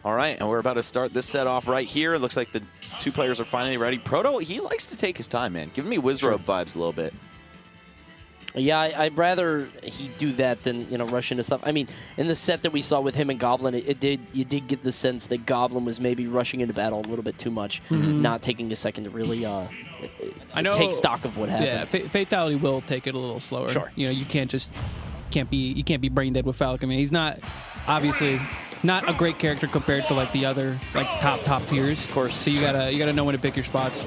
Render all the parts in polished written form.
All right, and we're about to start this set off right here. It looks like the two players are finally ready. Proto, he likes to take his time, man. Giving me Wizrobe vibes a little bit. Yeah, I'd rather he do that than, you know, rush into stuff. I mean, in the set that we saw with him and Goblin, you did get the sense that Goblin was maybe rushing into battle a little bit too much, not taking a second to really take stock of what happened. Yeah, Fatality will take it a little slower. Sure. You know, you can't be brain dead with Falcon. I mean, he's not obviously not a great character compared to like the other like top tiers. Of course. So you gotta know when to pick your spots.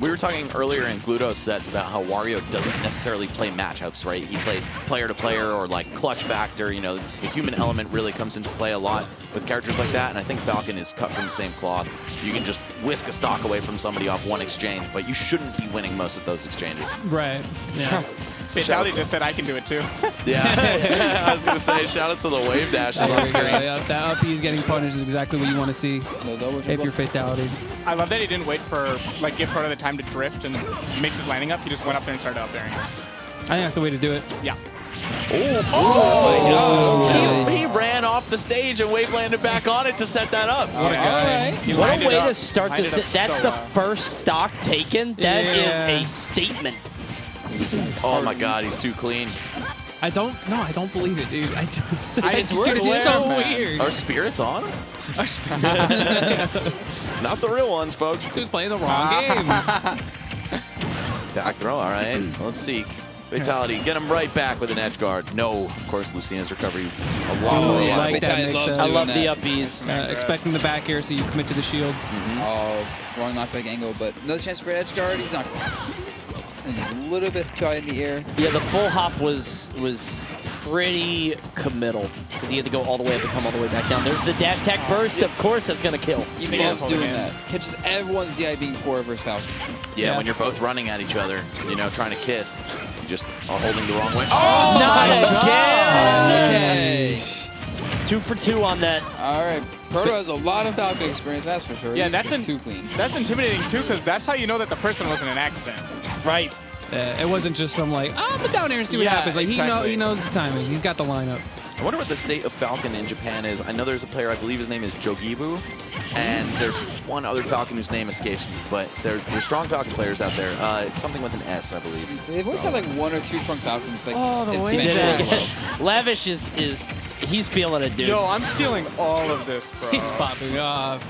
We were talking earlier in Gluto's sets about how Wario doesn't necessarily play matchups, right? He plays player to player or like clutch factor. You know, the human element really comes into play a lot with characters like that, and I think Falcon is cut from the same cloth. You can just whisk a stock away from somebody off one exchange, but you shouldn't be winning most of those exchanges. Right. Yeah. So Fatality just said I can do it too. Yeah. I was going to say, shout out to the wave dashes on screen. Yeah, that up he's getting punished is exactly what you want to see if you're Fatality. I love that he didn't wait for, like, give Proto the time to drift and mix his landing up. He just went up there and started out there. I think that's the way to do it. Yeah. Oh my God. He ran off the stage and wave landed back on it to set that up. What a guy. What a way to start the set. That's the first stock taken. That is a statement. Oh my God, he's too clean. I don't believe it, dude. It's swear, so man. weird. Are spirits on? Not the real ones, folks. He was playing the wrong game. Back throw, all right. Let's see. Fatality, get him right back with an edge guard. No, of course, Lucina's recovery a lot more. Yeah, like that makes sense. I love the uppies. Expecting the back air, so you commit to the shield. Oh, wrong knockback angle, but another chance for an edge guard. He's not. And he's a little bit too high in the air. Yeah, the full hop was pretty committal because he had to go all the way up and come all the way back down. There's the dash attack burst. Of course, that's going to kill. He loves doing that. Catches everyone's DI being poor versus Falcon. Yeah, when you're both running at each other, you know, trying to kiss, you just are holding the wrong way. Oh, not again! Okay. 2 for 2 on that. All right. Proto has a lot of Falcon experience, that's for sure. Yeah, He's too clean. That's intimidating too, because that's how you know that the person wasn't an accident. Right. It wasn't just some like, I'm gonna down here and see what happens. Like he knows the timing. He's got the lineup. I wonder what the state of Falcon in Japan is. I know there's a player, I believe his name is Jogibu, and there's one other Falcon whose name escapes me, but there's strong Falcon players out there. It's something with an S, I believe. They've always had like 1 or 2 strong Falcons. Like, the way Lavish is he's feeling it, dude. Yo, I'm stealing all of this, bro. He's popping off.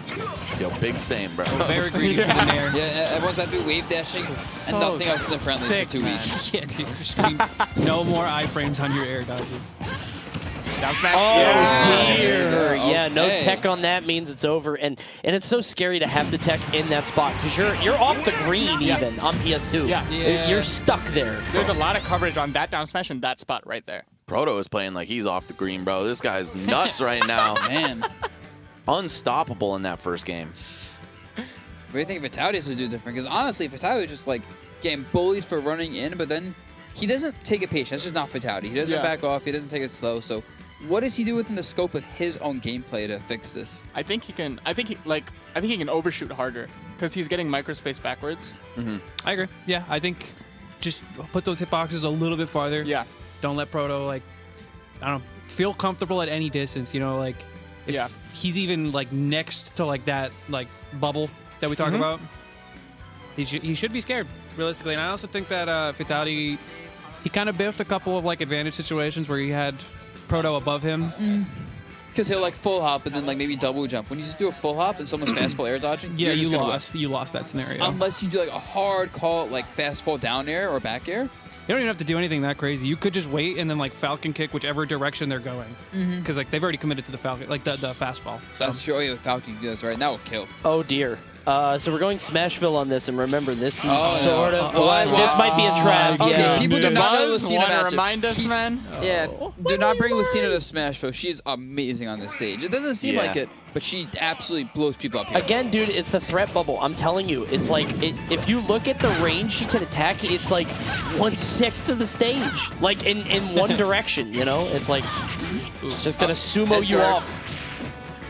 Yo, big same, bro. Very greedy for the nair. Yeah, everyone's had to do wave dashing and nothing else in the friendlies for 2 weeks. Yeah, dude, just scream, no more iframes on your air dodges. Down smash. Oh, yeah. dear. Yeah, no Okay. tech on that means it's over. And it's so scary to have the tech in that spot because you're off the green even on PS2. Yeah. You're stuck there. There's a lot of coverage on that down smash and that spot right there. Proto is playing like he's off the green, bro. This guy's nuts right now. Man. Unstoppable in that first game. What do you think Fatality has to do different? Because honestly, Fatality is just like getting bullied for running in, but then he doesn't take it patient. That's just not Fatality. He doesn't back off. He doesn't take it slow. So what does he do within the scope of his own gameplay to fix this? I think he can overshoot harder because he's getting microspace backwards. I agree. Yeah, I think just put those hitboxes a little bit farther. Yeah. Don't let Proto, like, I don't know, feel comfortable at any distance, you know, like, if he's even, like, next to, like, that, like, bubble that we talk about, he should be scared, realistically. And I also think that Fatality, he kind of biffed a couple of, like, advantage situations where he had Proto above him. Because he'll, like, full hop and then, like, maybe double jump. When you just do a full hop and someone's fast fall air dodging, Yeah, you're just you gonna lost. You lost that scenario. unless you do, like, a hard call, like, fast fall down air or back air. You don't even have to do anything that crazy. You could just wait and then like Falcon kick whichever direction they're going, because like they've already committed to the Falcon, like the fastball. So that's true. Oh, yeah, with Falcon, you do this right now. Will kill. Oh, dear. So we're going Smashville on this, and remember, this is sort of why- this might be a trap. Okay, yeah. people do not know Buzz, Lucina want to matchup. remind us, man? Yeah, do not bring Lucina to Smash, though. She's amazing on this stage. It doesn't seem like it, but she absolutely blows people up here. Again, dude, it's the threat bubble. I'm telling you, it's like if you look at the range she can attack, it's like 1/6 of the stage, like in one direction. You know, it's like it's just gonna sumo you off.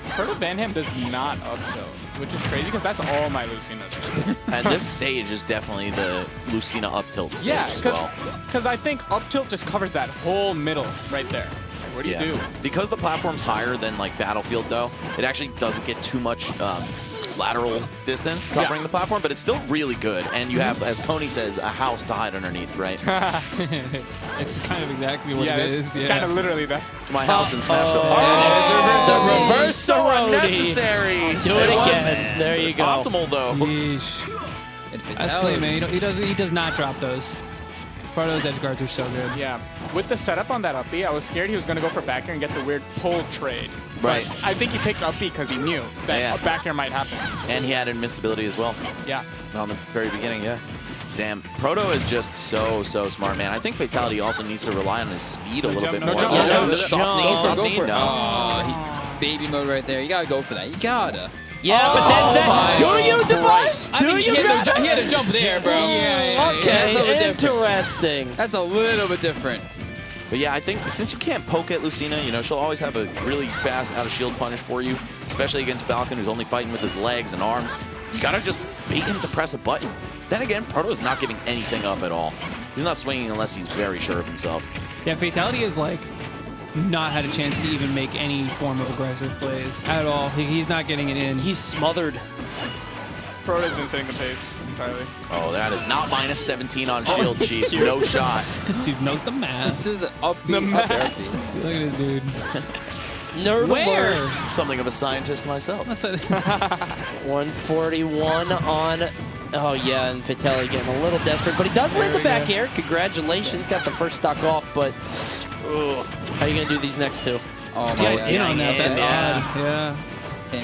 ProtoBanham does not up tilt, which is crazy because that's all my Lucina does. And this stage is definitely the Lucina up tilt stage as well. because I think up tilt just covers that whole middle right there. What do you do? Because the platform's higher than like Battlefield, though, it actually doesn't get too much lateral distance covering the platform, but it's still really good. And you have, as Tony says, a house to hide underneath, right? It's kind of exactly what it is. Yeah. Kind of literally that. My house in Smashville. Oh, reverse so unnecessary. Do it again. There you go. Optimal though. Yeesh. That's clean, man. He does not drop those. Part of those edge guards are so good. Yeah. With the setup on that up B, I was scared he was going to go for back air and get the weird pull trade. Right. But I think he picked up B because he knew that back air might happen. And he had invincibility as well. Yeah. On the very beginning, yeah. Damn, Proto is just so smart, man. I think Fatality also needs to rely on his speed a little bit more. No jump. Soft knee, no. Oh, baby mode right there. You gotta go for that. You gotta. Yeah, but then do you, device? I mean, he had to jump there, bro. Okay, interesting. That's a little bit different. But yeah, I think since you can't poke at Lucina, you know, she'll always have a really fast out-of-shield punish for you, especially against Falcon, who's only fighting with his legs and arms. You gotta just bait him to press a button. Then again, Proto is not giving anything up at all. He's not swinging unless he's very sure of himself. Yeah, Fatality is like not had a chance to even make any form of aggressive plays at all. He's not getting it in. He's smothered. Proto's been setting the pace entirely. Oh, that is not minus 17 on shield, Chief. No shot. This dude knows the math. This is an up B, up air B. Look at this dude. Nerd Where? alert. Something of a scientist myself. 141 on. Oh, yeah, and Fatality getting a little desperate, but he does land the back air. Congratulations. Got the first stock off, but how are you going to do these next two? Oh, Yeah, my I did on that. That's Yeah. odd. Yeah.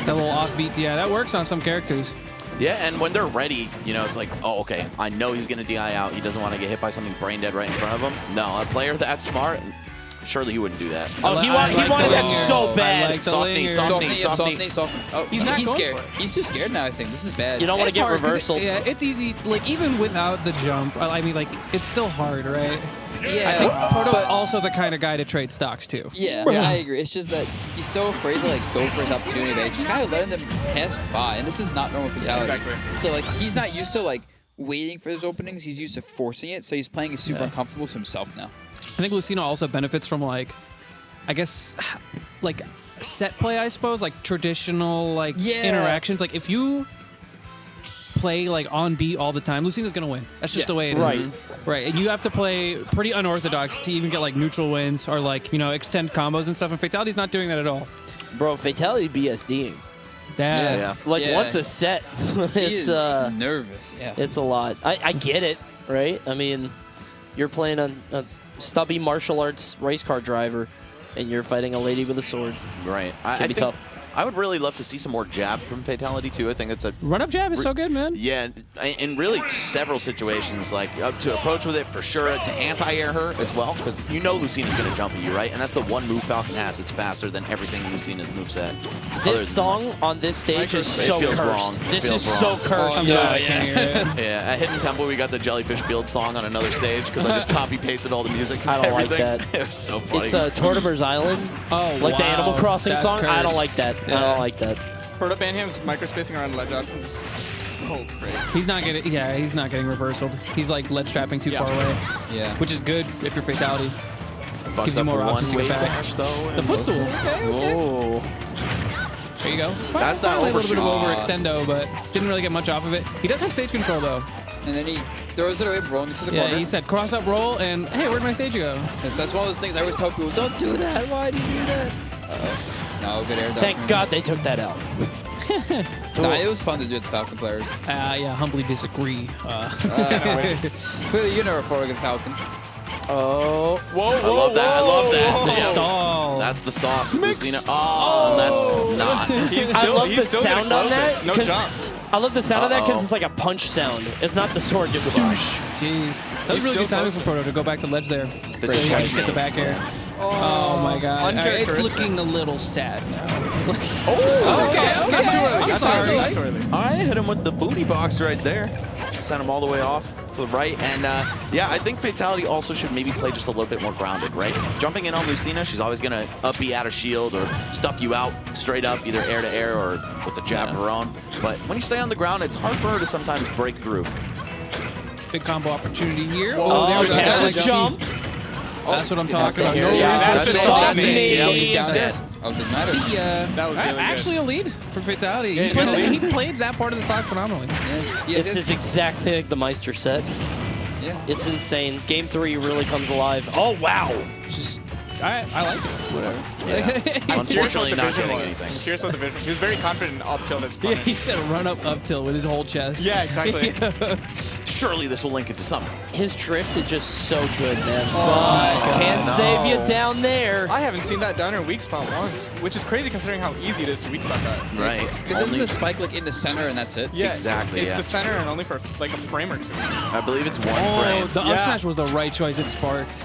That little offbeat. Yeah, that works on some characters. Yeah, and when they're ready, you know, it's like, oh, okay, I know he's going to DI out. He doesn't want to get hit by something brain dead right in front of him. No, a player that smart, surely he wouldn't do that. Oh, he wanted that so bad. Like the Soft knee, linger. soft knee. Oh, He's not going scared. for it. He's too scared now, I think. This is bad. You don't want to It's get hard 'cause reversal. Yeah, it's easy. Like, even without the jump, I mean, like, it's still hard, right? Yeah. I think Proto's but- also the kind of guy to trade stocks, too. Yeah, I agree. It's just that he's so afraid to like go for his opportunity that he's just kind of letting them pass by, and this is not normal Fatality. Exactly. So like he's not used to like waiting for his openings. He's used to forcing it, so he's playing super uncomfortable to himself now. I think Lucina also benefits from, like, I guess, like, set play, I suppose, like traditional, like, interactions. Like, if you play, like, on beat all the time, Lucina's going to win. That's just the way it is. Right. And you have to play pretty unorthodox to even get, like, neutral wins or, like, you know, extend combos and stuff. And Fatality's not doing that at all. Bro, Fatality BSDing. Yeah. Like, once a set, He it's is nervous. Yeah. it's a lot. I get it, right? I mean, you're playing a stubby martial arts race car driver, and you're fighting a lady with a sword. Right. Can be think tough. I would really love to see some more jab from Fatality, too. I think it's a... Run-up jab is so good, man. Yeah, in really several situations, like up to approach with it for sure, to anti-air her as well, because you know Lucina's going to jump at you, right? And that's the one move Falcon has. It's faster than everything Lucina's moveset. This song on this stage is so feels cursed. wrong. It This feels is so wrong. cursed. I'm glad I can't hear it. Yeah, at Hidden Temple, we got the Jellyfish Field song on another stage because I just copy-pasted all the music into I don't like everything. that. It was so funny. It's Tortimer's Island. Oh, Like the wow. Animal Crossing That's song. I don't cursed. like that. Yeah. I don't like that. ProtoBanham's microspacing around ledge up is so great. He's not getting, he's not getting reversaled. He's like ledge trapping too far away, Yeah. which is good if you're Fatality. Fucks gives you up more the options to one-way get back. dash, though. The footstool. Oh. There you go. That's that finally a little bit of overshot. overextendo, but didn't really get much off of it. He does have stage control though. And then he throws it away, rolling into the Yeah, corner. he said cross up roll, and hey, where'd my stage go? That's one of those things I always tell people, don't do that. Why do you do this? No, good air dodge. Thank God they took that out. Nah, it was fun to do it to Falcon players. Yeah, humbly disagree. Clearly, you never fought a good Falcon. Oh. I love that. I love that. The Yeah. stall. That's the sauce with Lucina. Oh, that's not. He's I still, love he's the still gonna sound on close that. it. No 'cause jump. I love the sound of that because Uh-oh. it's like a punch sound. It's not the sword doing douche. Jeez. That was He's really good still timing for close Proto to go back to ledge there. This So is you can like just get the back air. Oh my god. All right, it's looking a little sad now. Okay. I'm Not sorry. too Not too late. early. I hit him with the booty box right there. Sent him all the way off to the right. And yeah, I think Fatality also should maybe play just a little bit more grounded, right? Jumping in on Lucina, she's always going to up B out of shield or stuff you out straight up, either air to air or with the jab of her own. But when you stay on the ground, it's hard for her to sometimes break through. Big combo opportunity here. Oh, there we go. catch That's a like jump. That's what I'm talking about. Yeah, No yeah, resources. that's it. Soft That's it. knee. Yeah, Yep. down Dead. this. Oh, doesn't matter. See, That was really good. actually a lead for Fatality. Yeah, He played, he's got a he played that part of the stock phenomenally. Yeah, This is exactly like the Meister set. yeah. It's insane. Game 3 really comes alive. Oh, wow. Just, I like it. Whatever. Unfortunately, not getting I'm anything. curious what the vision was. He was very confident in up tilt as Yeah, punish. he said run up tilt with his whole chest. Yeah, exactly. Surely this will link it to something. His drift is just so good, man. But can't save you down there. I haven't seen that downer weak spot once, which is crazy considering how easy it is to weak spot that. Right. Because isn't the spike like in the center and that's it? Yeah, Exactly, It's yeah. the center and only for like a frame or two. I believe it's one Oh, frame. the Yeah. up smash was the right choice. It sparked.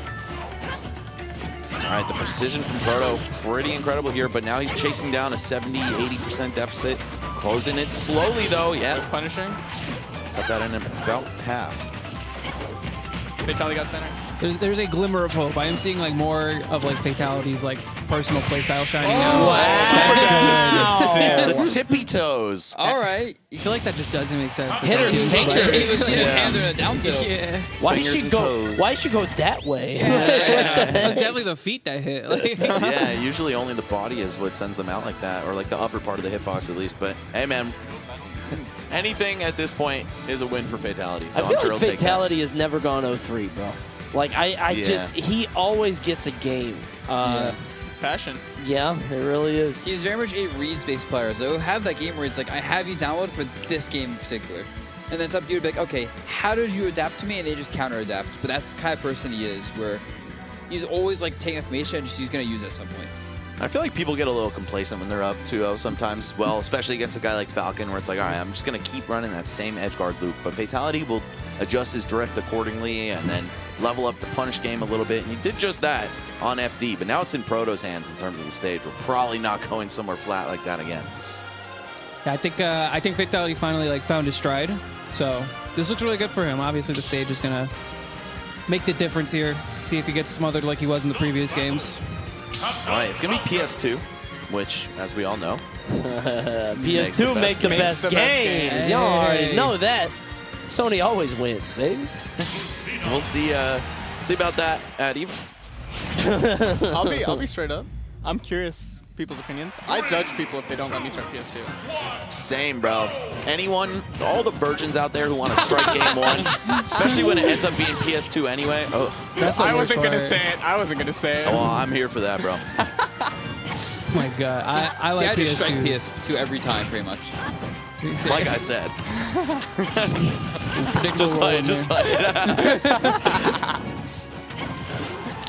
All right, the precision from Proto, pretty incredible here, but now he's chasing down a 70-80% deficit. Closing it slowly, though. Yeah, Punishing. cut that in about half. Fatality got center. There's a glimmer of hope. I am seeing like more of like Fatality's like personal playstyle shining now. Wow. The tippy toes. All right. I feel like that just doesn't make sense. Hit her finger. He was his Yeah. hand in a down tilt. Yeah. Why Fingers should and go? toes. Why should go that way? It was definitely the feet that hit. Like, Yeah, usually only the body is what sends them out like that, or like the upper part of the hitbox at least. But hey, man, anything at this point is a win for Fatality. So I feel I'm sure like he'll take that. Fatality has never gone 0-3, bro. Like I Yeah. just he always gets a game. Passion. Yeah, it really is. He's very much a reads-based player. So he'll have that game where it's like, I have you download for this game in particular. And then it's up to you to be like, okay, how did you adapt to me? And they just counter-adapt. But that's the kind of person he is, where he's always like taking information and just he's going to use it at some point. I feel like people get a little complacent when they're up 2-0 sometimes as well, especially against a guy like Falcon, where it's like, all right, I'm just going to keep running that same edge guard loop. But Fatality will adjust his drift accordingly and then level up the punish game a little bit. And he did just that on FD, but now it's in Proto's hands in terms of the stage. We're probably not going somewhere flat like that again. yeah, I think Fatality finally like found his stride. So this looks really good for him. Obviously, the stage is gonna make the difference here. See if he gets smothered like he was in the previous games. All right, it's going to be PS2, which, as we all know, PS2 make the best the best games. games. Y'all already Yay. know that. Sony always wins, baby. we'll see about that at EVE. I'll be straight up. I'm curious people's opinions. I judge people if they don't let me start PS2. Same, bro. Anyone, all the virgins out there who want to strike game one, especially when it ends up being PS2 anyway. Oh, That's the I worst wasn't gonna part. say it. I wasn't gonna say it. well, I'm here for that, bro. Oh my god, I See, like I just strike PS2. PS2 every time, pretty much. Like I said, Predictable just play it, world, just man. play it.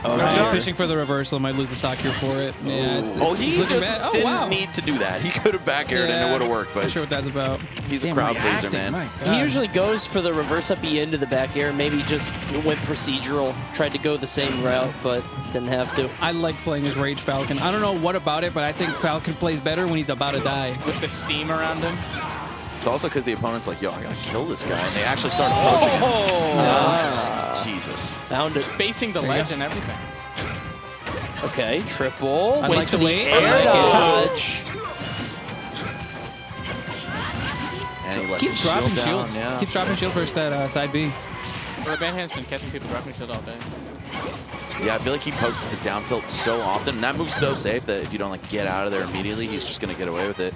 Alright, fishing for the reversal, might lose the stock here for it. Yeah, it's He looking just bad. Oh, didn't wow. need to do that. He could have back aired and it would have worked, Not but sure what that's about. he's a crowd pleaser, man. He usually goes for the reverse up the end of the back air. Maybe just went procedural, tried to go the same route, but didn't have to. I like playing as Rage Falcon. I don't know what about it, but I think Falcon plays better when he's about to die. With the steam around him. It's also because the opponent's like, yo, I gotta kill this guy, and they actually start approaching him. Jesus. Found it. Facing the ledge and everything. Okay, triple. I'd Waits like for to the wait. air I like it. dodge. And he lets Keeps his dropping shield. down, yeah. Keeps dropping shield versus that side B. ProtoBanham's been catching people dropping shield all day. Yeah, I feel like he pokes with the down tilt so often. And that move's so safe that if you don't like get out of there immediately, he's just gonna get away with it.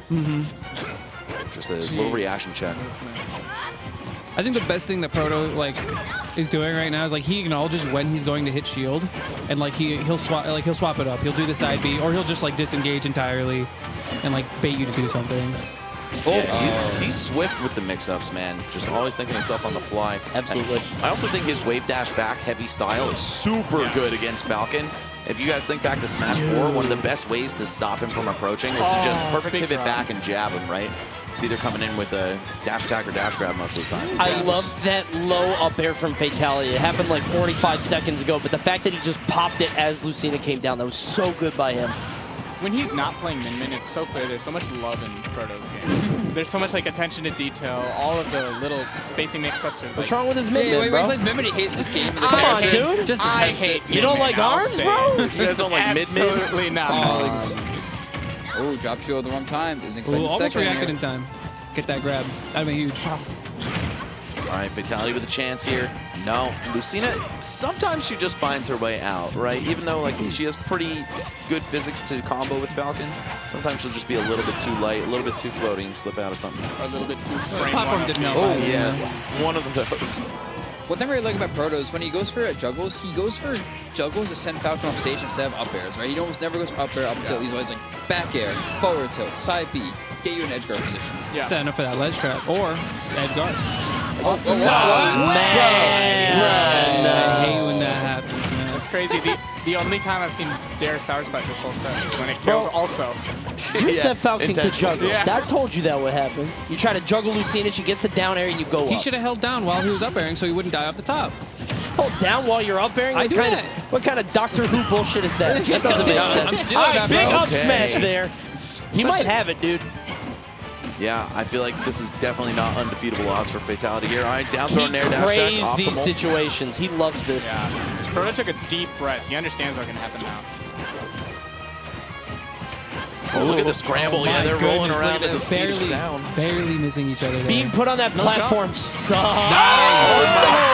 Just a little reaction check. I think the best thing that Proto like is doing right now is like he acknowledges when he's going to hit shield, and like he'll swap it up. He'll do the side B, or he'll just like disengage entirely, and like bait you to do something. Yeah, he's swift with the mix-ups, man. Just always thinking of stuff on the fly. Absolutely. And I also think his wave dash back heavy style is super good against Falcon. If you guys think back to Smash 4, one of the best ways to stop him from approaching was to just perfect big pivot drop. back and jab him, right? It's either coming in with a dash attack or dash grab most of the time. I love that low up air from Fatality. It happened like 45 seconds ago, but the fact that he just popped it as Lucina came down, that was so good by him. When he's not playing Min-Min, it's so clear there's so much love in Proto's game. There's so much like attention to detail. All of the little spacing mix-ups are like... What's wrong with his Yeah, mid-mid, when he bro? plays Min-Min, he hates this game. Come on, dude. Just to I test hate it. You don't like Min-Min, I'll arms, say bro? it. You guys don't like mid-mid? Absolutely not. Oh, drop shield at the wrong time. Doesn't expect Ooh, the almost second reacted here. in time. Get that grab. That'd be huge. All right, Fatality with a chance here. No, Lucina, sometimes she just finds her way out, right? Even though like she has pretty good physics to combo with Falcon, sometimes she'll just be a little bit too light, a little bit too floaty and slip out of something. Or a little bit too frame Platform one. didn't know. Oh yeah, one of those. One thing I really like about Proto is when he goes for juggles, he goes for juggles to send Falcon off stage instead of up airs, right? He almost never goes for up air, up tilt. He's always like back air, forward tilt, side B, get you in edge guard position. Yeah. Setting up for that ledge trap or edge guard. Man. I hate when that happens, man. It's crazy. The only time I've seen Dare Sour Spike this whole set is when it killed also. You Yeah, said Falcon could intentional. juggle. Yeah. That told you that would happen. You try to juggle Lucina, she gets the down air, and you go He up. should have held down while he was up airing so he wouldn't die off the top. Hold down while you're up airing? I What do kind that. What kind of Doctor Who bullshit is that? That doesn't make I'm sense. stealing All right, that, big bro. up Okay. smash there. He might have it, dude. Yeah, I feel like this is definitely not undefeatable odds for Fatality here. All right, down throw He nair dash craves attack, these optimal. situations. He loves this. Yeah. Proto took a deep breath. He understands what's going to happen now. Oh, look at the scramble. Yeah, they're rolling Goodness, around look at the speed barely, of sound. barely missing each other there. Being put on that platform sucks.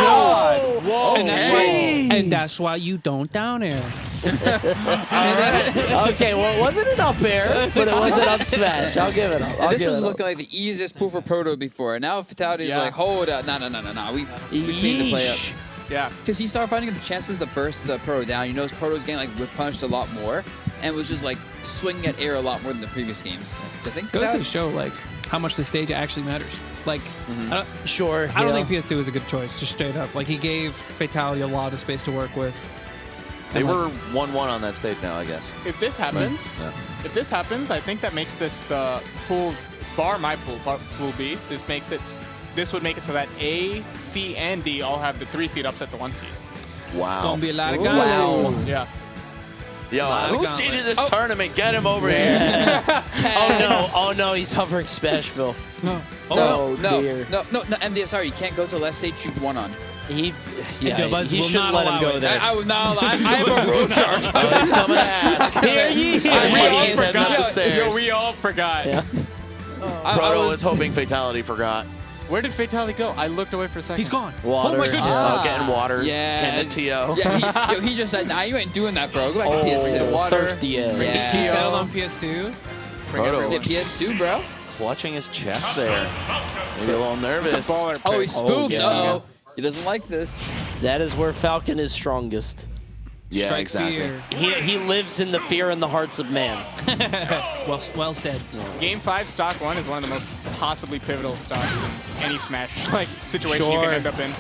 Oh my Whoa. and, that's why you don't down air. Okay, well, it wasn't an up air, but it was an up smash. I'll give it up. I'll This give was it up. looking like the easiest pull for Proto before. Now Fatality's Yeah. like, hold up, no. We need to play up. Yeesh. Yeah. Because he started finding the chances to burst Proto down. You notice Proto's getting like whip punched a lot more and was just like swinging at air a lot more than the previous games. So I think Goes to Fatality- show like how much the stage actually matters. Like, Sure. I don't yeah. think PS2 was a good choice, just straight up. Like he gave Fatality a lot of space to work with. They were 1-1 on that stage now, I guess. If this happens, I think that makes this the pools bar my pool, pool B. This would make it so that A, C, and D all have the 3 seed upset the 1 seed. Wow. Gonna be a lot of Ooh. guys. Wow. Yeah. Yo, of who's gauntlet. seeded this tournament? Get him over here. Oh no, he's hovering Smashville. No. Oh, no, dear. MD, sorry, you can't go to last stage you've won on. He Dubuzz will shouldn't not let him allow go it. there. I would not. I have a road charge. Oh, he's coming to ask. Hear ye, hear I ye. will. He's heading up the stairs. Yo, we all forgot. Yeah. Proto is hoping Fatality forgot. Where did Fatality go? I looked away for a second. He's gone. Water. Oh my goodness. Oh, getting water. Yeah. Getting the TO. Yeah, he just said, nah, you ain't doing that, bro. Go back to Oh, PS2. water. thirsty ass. Yeah. He settled on PS2. Proto Yeah, PS2, bro. clutching his chest there. Maybe a little nervous. It's a baller pick. Oh, he's spooked. yeah. Uh-oh. He doesn't like this. That is where Falcon is strongest. Yeah, Strike exactly. fear. He lives in the fear in the hearts of man. Well said. Game 5 stock 1 is one of the most possibly pivotal stocks in any Smash situation you Sure. can end up in.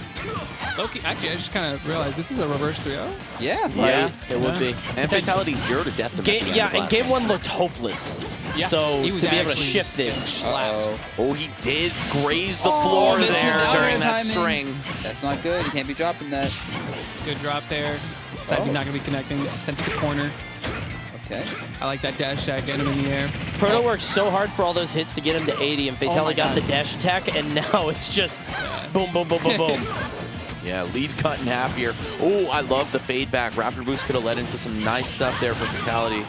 Loki, actually, I just kind of realized this is a reverse 3-0. Yeah. Yeah. It would be. And Fatality 0 to death. And game 1 looked hopeless. Yeah. So He was to be able to actually shift this. Uh-oh. Oh, he did graze the floor missed there the down during air that timing. string. That's not good. You can't be dropping that. Good drop there. Side B not going to be connecting. Sent to the corner. Okay. I like that dash attack, getting him in the air. Proto worked so hard for all those hits to get him to 80, and Fatality got the dash attack, and now it's just boom, boom, boom, boom, boom. Yeah, lead cut in half here. Oh, I love the fade back. Raptor Boost could have led into some nice stuff there for Fatality.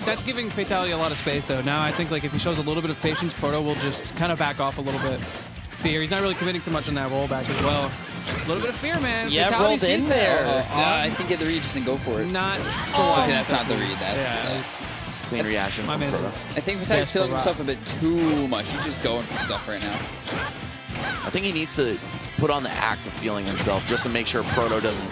That's giving Fatality a lot of space, though. Now I think like if he shows a little bit of patience, Proto will just kind of back off a little bit. See here, he's not really committing too much on that rollback as well. A little bit of fear, man. Yeah, Fatality rolled in sees there. that. I think get the read just and go for it. Not. Okay, that's not the read. That's, Yeah. Clean reaction My from man Proto. is. I think Fatality's Yes, feeling for himself a bit too much. He's just going for stuff right now. I think he needs to put on the act of feeling himself just to make sure Proto doesn't,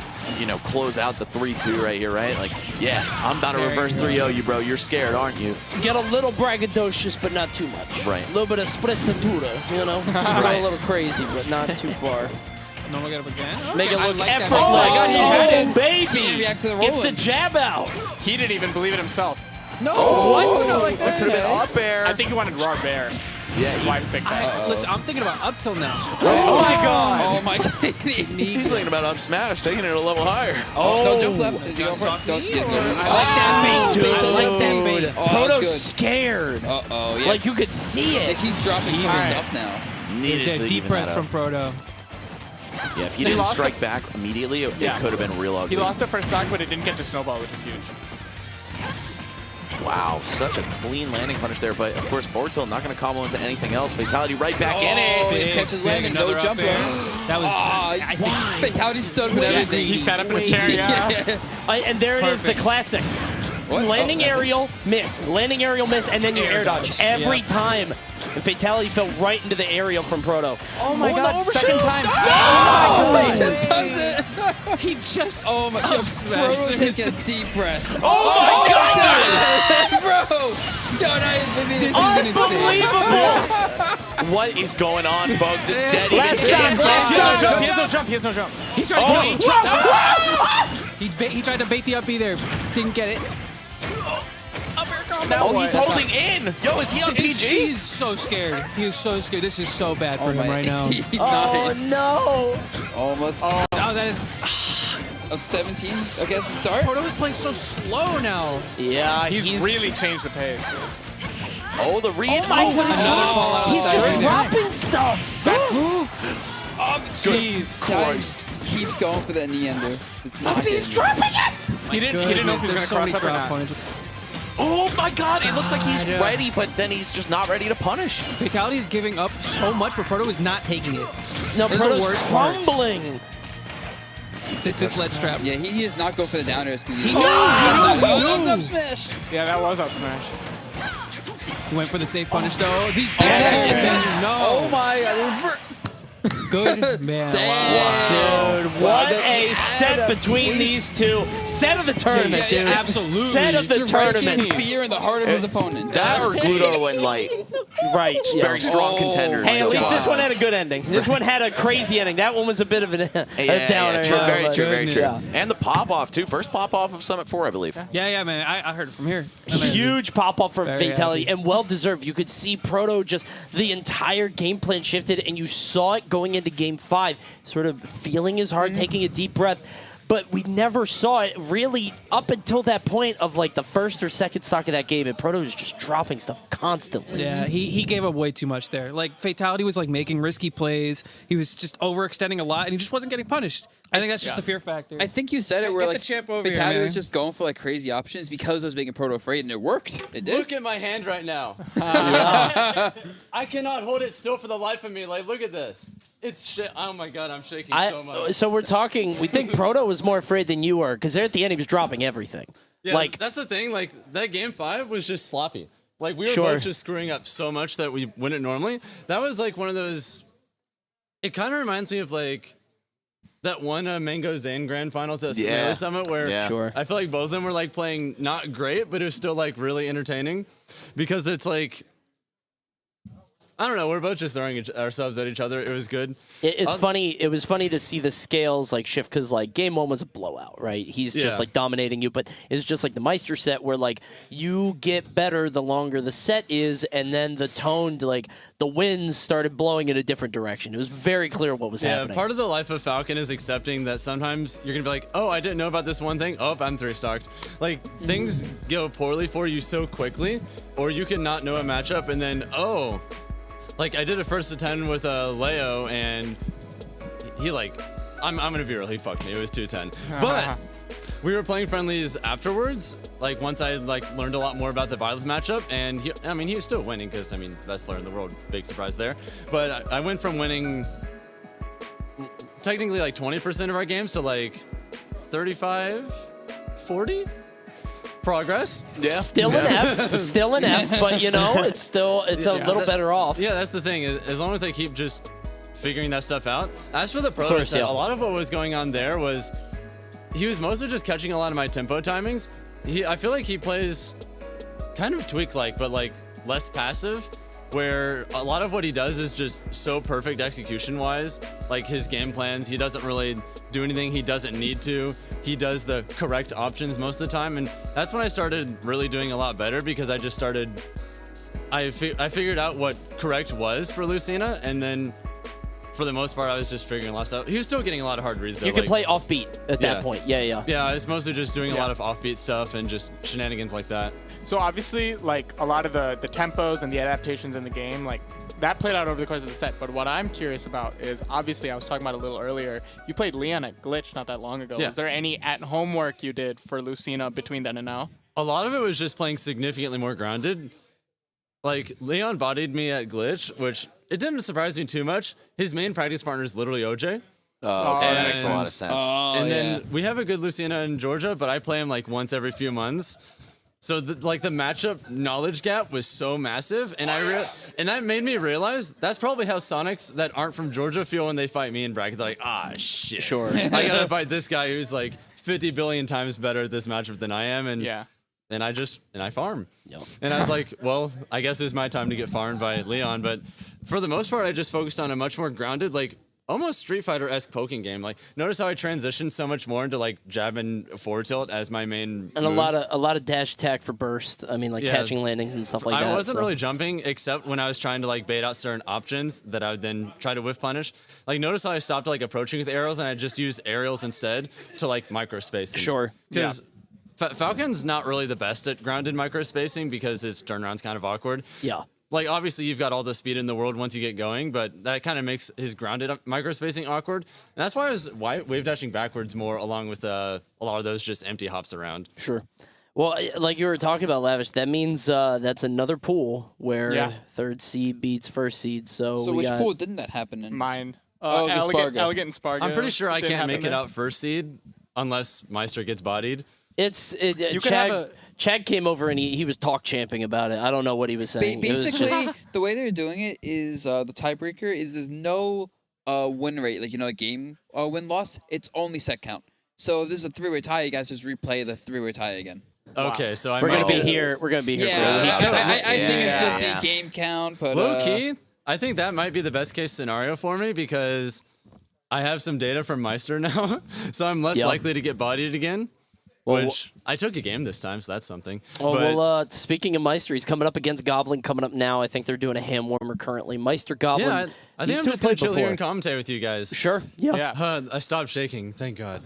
close out the 3-2 right here, right? Like, yeah, I'm about to There reverse you go. 3-0 you, bro. You're scared, aren't you? Get a little braggadocious, but not too much. Right. A little bit of sprezzatura, Go Right. a little crazy, but not too far. No, look at him again. Okay, Make it I look like that. effortless. Oh my God, he reacted. He didn't baby! react to the Gets the rolling. jab out. He didn't even believe it himself. No, Oh, no, like That could have been up air. I think he wanted raw bear. Yeah, Why pick that? Listen, I'm thinking about up till now. oh my god. Oh my God. He's thinking about up smash, taking it a level higher. Oh, no, jump left. Is he going for it? Don't. me, Yes, or- go. I like that Oh, bait, dude. bait to I like the- that bait. Oh, that Proto's was good. scared. Uh-oh, yeah. Like, you could see Like it. he's dropping some Alright. stuff now. Needed The to deep even breath that from up. Proto. Yeah, if he He didn't lost strike back immediately, it Yeah. could have been real ugly. He lost the first stock, but it didn't get to snowball, which is huge. Wow, such a clean landing punish there, but of course forward tilt not going to combo into anything else. Fatality right back in Oh, it. he catches landing, no jump though. That was. I think Fatality stood with everything. He sat up in his chair, yeah. And there it is, the classic. What? Landing aerial, miss. Landing aerial, miss, and then you air dodge. Every time. And Fatality fell right into the aerial from Proto. Oh my god, second time. He just does it. He just. Oh my god. Proto taking a deep breath. Oh my god! Bro! No, This is insane. What is going on, folks? It's dead. Last Even stop, Gabe. last stop. He has no jump. He tried Oh, he tried to bait the up B there. Didn't get it. Oh, he's holding in. Yo, is he on PG? He's so scared. He is so scared. This is so bad for him right now. Oh, no. Almost. Oh, that is. Of 17, I guess, to start. Proto is playing so slow now. Yeah, He's really changed the pace. Oh, the read. Oh my god. Another fallout. He's just Sorry. dropping stuff. Jeez. Christ. Keeps going for that knee ender. He's dropping it. He didn't know if he was There's so going many to cross up or drop not. points. Oh my god, it looks like he's God. ready, but then he's just not ready to punish. Fatality is giving up so much, but Proto is not taking it. No, This is the Proto's worst part. crumbling. This lead strap. Yeah, he does not go for the downers because he's. knew! That's up smash. Yeah, that was up smash. He went for the safe punish though. These Yes. no. Oh my god. Good man. Damn. Dude, what The a set between these two. Set of the tournament, Yeah, dude. absolutely. Set of the Striking tournament. fear in the heart of his opponent. That or Gluto and Light. Right. Yeah. Very strong Oh. contenders. Hey, at so least far. this one had a good ending. This one had a crazy ending. That one was a bit of a downer. True, very but- true, very true. Yeah. And the pop-off, too. First pop-off of Summit 4, I believe. Yeah, man. I heard it from here. Huge pop-up from Very Fatality, happy. and well-deserved. You could see Proto just, the entire game plan shifted, and you saw it going into Game 5, sort of feeling his heart, taking a deep breath. But we never saw it really up until that point of like the first or second stock of that game, and Proto was just dropping stuff constantly. Yeah, he gave up way too much there. Like Fatality was like making risky plays. He was just overextending a lot, and he just wasn't getting punished. I think that's just a fear factor. I think you said it where Get like the champ over here, Fatality was man. just going for like crazy options because I was making Proto afraid, and it worked. It did. Look at my hand right now. I cannot hold it still for the life of me. Like, look at this. It's oh my god, I'm shaking so much. So we're talking, we think Proto was more afraid than you were, because there at the end he was dropping everything. Yeah, like, that's the thing. Like that game 5 was just sloppy. Like we were Sure. both just screwing up so much that we wouldn't normally. That was like one of those. It kind of reminds me of like that one Mango Zane Grand Finals at Yeah. Summit where Yeah. Sure. I feel like both of them were like playing not great, but it was still like really entertaining because it's like. I don't know. We're both just throwing ourselves at each other. It was good. It's funny. It was funny to see the scales like shift because like game 1 was a blowout, right? He's Yeah. just like dominating you, but it's just like the Meister set where like you get better the longer the set is, and then the tone to like the winds started blowing in a different direction. It was very clear what was Yeah, happening. part of the life of Falcon is accepting that sometimes you're gonna be like, oh, I didn't know about this one thing. Oh, I'm 3-stocked. Like things go poorly for you so quickly, or you can not know a matchup and then like I did a first to 10 with Leo and he like, I'm gonna be real, he fucked me. It was 2-10, but. We were playing friendlies afterwards, like once I like learned a lot more about the Violets matchup, and he was still winning because best player in the world, big surprise there. But I went from winning technically like 20% of our games to like 35, 40 progress. Yeah. Still an F, still an F, but you know it's a little better off. Yeah, that's the thing. As long as I keep just figuring that stuff out. As for the Proto course, set, yeah. a lot of what was going on there was he was mostly just catching a lot of my tempo timings. I feel like he plays kind of tweak-like, but like less passive, where a lot of what he does is just so perfect execution-wise. Like his game plans, he doesn't really do anything he doesn't need to. He does the correct options most of the time, and that's when I started really doing a lot better because I just started. I figured out what correct was for Lucina, and then for the most part, I was just figuring a lot of stuff. He was still getting a lot of hard reads though. You can like, play offbeat at that Yeah. point. Yeah. Yeah, I was mostly just doing a lot of offbeat stuff and just shenanigans like that. So obviously, like a lot of the tempos and the adaptations in the game, like that played out over the course of the set. But what I'm curious about is obviously I was talking about a little earlier. You played Leon at Glitch not that long ago. Yeah. Was there any at-home work you did for Lucina between then and now? A lot of it was just playing significantly more grounded. Like, Leon bodied me at Glitch, which it didn't surprise me too much. His main practice partner is literally OJ. Oh, okay, that and- makes a lot of sense. And then we have a good Lucina in Georgia, but I play him like once every few months. So the matchup knowledge gap was so massive, and and that made me realize that's probably how Sonics that aren't from Georgia feel when they fight me in bracket. They're like, ah, shit. Sure. I gotta fight this guy who's like 50 billion times better at this matchup than I am, and and I farm. Yep. And I was like, well, I guess it's my time to get farmed by Leon. But for the most part, I just focused on a much more grounded, like almost Street Fighter-esque poking game. Like, notice how I transitioned so much more into like jab and forward tilt as my main And moves. a lot of dash attack for burst. I mean, like catching landings and stuff like that. I wasn't so. really jumping except when I was trying to like bait out certain options that I would then try to whiff punish. Like, notice how I stopped like approaching with arrows and I just used aerials instead to like microspace. Sure. Because Falcon's not really the best at grounded microspacing because his turnaround's kind of awkward. Yeah. Like, obviously, you've got all the speed in the world once you get going, but that kind of makes his grounded microspacing awkward. And that's why I was wave dashing backwards more, along with a lot of those just empty hops around. Sure. Well, like you were talking about, Lavish, that means that's another pool where third seed beats first seed. So which pool didn't that happen in? Mine. Spargo. Elegant and Spargo. I'm pretty sure I Didn't can't make happen it there. out first seed unless Meister gets bodied. Chad came over and he was talk champing about it. I don't know what he was saying. Basically, the way they're doing it is the tiebreaker is there's no win rate, like, a game win-loss. It's only set count. So if this is a three-way tie, you guys just replay the three-way tie again. Okay, so we're gonna be here. We're gonna be here. Yeah, for a week. I think it's just a game count, but low key, I think that might be the best case scenario for me because I have some data from Meister now, so I'm less likely to get bodied again. Which I took a game this time, so that's something. Oh, well, speaking of Meister, he's coming up against Goblin coming up now. I think they're doing a ham warmer currently. Meister Goblin. Yeah, I think I'm just going to chill here and commentate with you guys. Sure. Yeah. I stopped shaking, thank God.